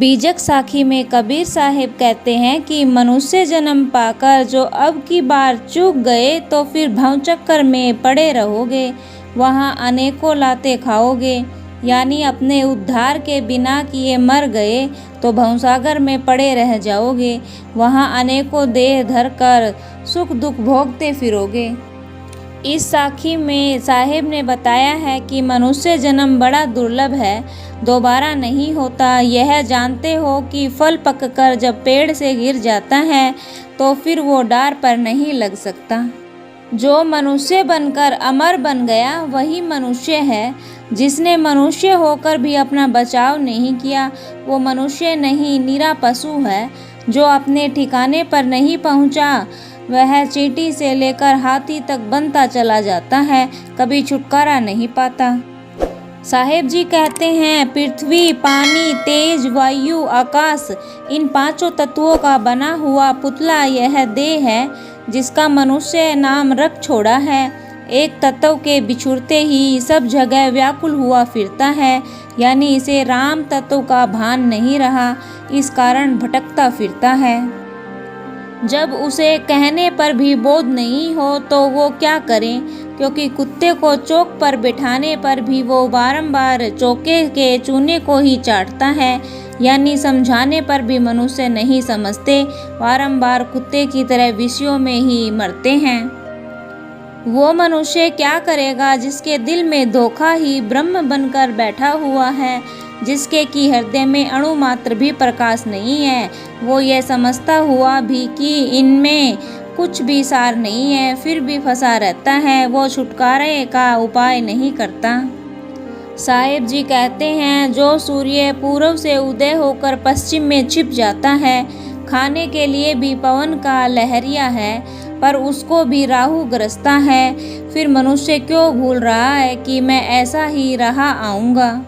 बीजक साखी में कबीर साहिब कहते हैं कि मनुष्य जन्म पाकर जो अब की बार चूक गए तो फिर भंवचक्कर में पड़े रहोगे, वहाँ अनेकों लाते खाओगे। यानी अपने उद्धार के बिना किए मर गए तो भवसागर में पड़े रह जाओगे, वहाँ अनेकों देह धर कर सुख दुख भोगते फिरोगे। इस साखी में साहिब ने बताया है कि मनुष्य जन्म बड़ा दुर्लभ है, दोबारा नहीं होता। यह जानते हो कि फल पककर जब पेड़ से गिर जाता है तो फिर वो डार पर नहीं लग सकता। जो मनुष्य बनकर अमर बन गया वही मनुष्य है। जिसने मनुष्य होकर भी अपना बचाव नहीं किया वो मनुष्य नहीं, निरा पशु है। जो अपने ठिकाने पर नहीं पहुंचा वह चींटी से लेकर हाथी तक बनता चला जाता है, कभी छुटकारा नहीं पाता। साहेब जी कहते हैं, पृथ्वी, पानी, तेज, वायु, आकाश, इन पांचों तत्वों का बना हुआ पुतला यह देह है, जिसका मनुष्य नाम रख छोड़ा है। एक तत्व के बिछुड़ते ही सब जगह व्याकुल हुआ फिरता है, यानी इसे राम तत्व का भान नहीं रहा, इस कारण भटकता फिरता है। जब उसे कहने पर भी बोध नहीं हो तो वो क्या करे, क्योंकि कुत्ते को चौक पर बिठाने पर भी वो बारंबार चौके के चूने को ही चाटता है। यानी समझाने पर भी मनुष्य नहीं समझते, बारंबार कुत्ते की तरह विषयों में ही मरते हैं। वो मनुष्य क्या करेगा जिसके दिल में धोखा ही ब्रह्म बनकर बैठा हुआ है, जिसके की हृदय में अणु मात्र भी प्रकाश नहीं है। वो ये समझता हुआ भी कि इनमें कुछ भी सार नहीं है, फिर भी फंसा रहता है, वो छुटकारे का उपाय नहीं करता। साहिब जी कहते हैं, जो सूर्य पूर्व से उदय होकर पश्चिम में छिप जाता है, खाने के लिए भी पवन का लहरिया है, पर उसको भी राहु ग्रसता है। फिर मनुष्य क्यों भूल रहा है कि मैं ऐसा ही रहा आऊँगा।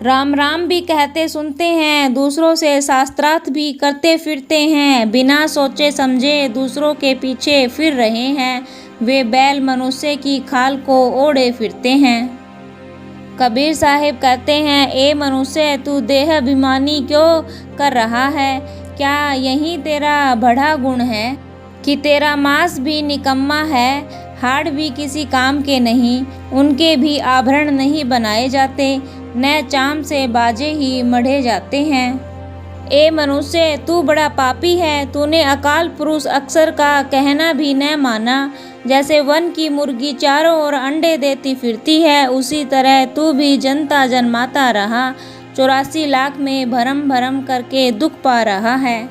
राम राम भी कहते सुनते हैं, दूसरों से शास्त्रार्थ भी करते फिरते हैं, बिना सोचे समझे दूसरों के पीछे फिर रहे हैं। वे बैल मनुष्य की खाल को ओढ़े फिरते हैं। कबीर साहिब कहते हैं, ए मनुष्य, तू देह अभिमानी क्यों कर रहा है? क्या यही तेरा बढ़ा गुण है कि तेरा मांस भी निकम्मा है, हाड़ भी किसी काम के नहीं, उनके भी आभरण नहीं बनाए जाते, न चाम से बाजे ही मढ़े जाते हैं। ए मनुष्य, तू बड़ा पापी है, तूने अकाल पुरुष अक्षर का कहना भी न माना। जैसे वन की मुर्गी चारों ओर अंडे देती फिरती है, उसी तरह तू भी जनता जन्माता रहा, 84 लाख में भरम भरम करके दुख पा रहा है।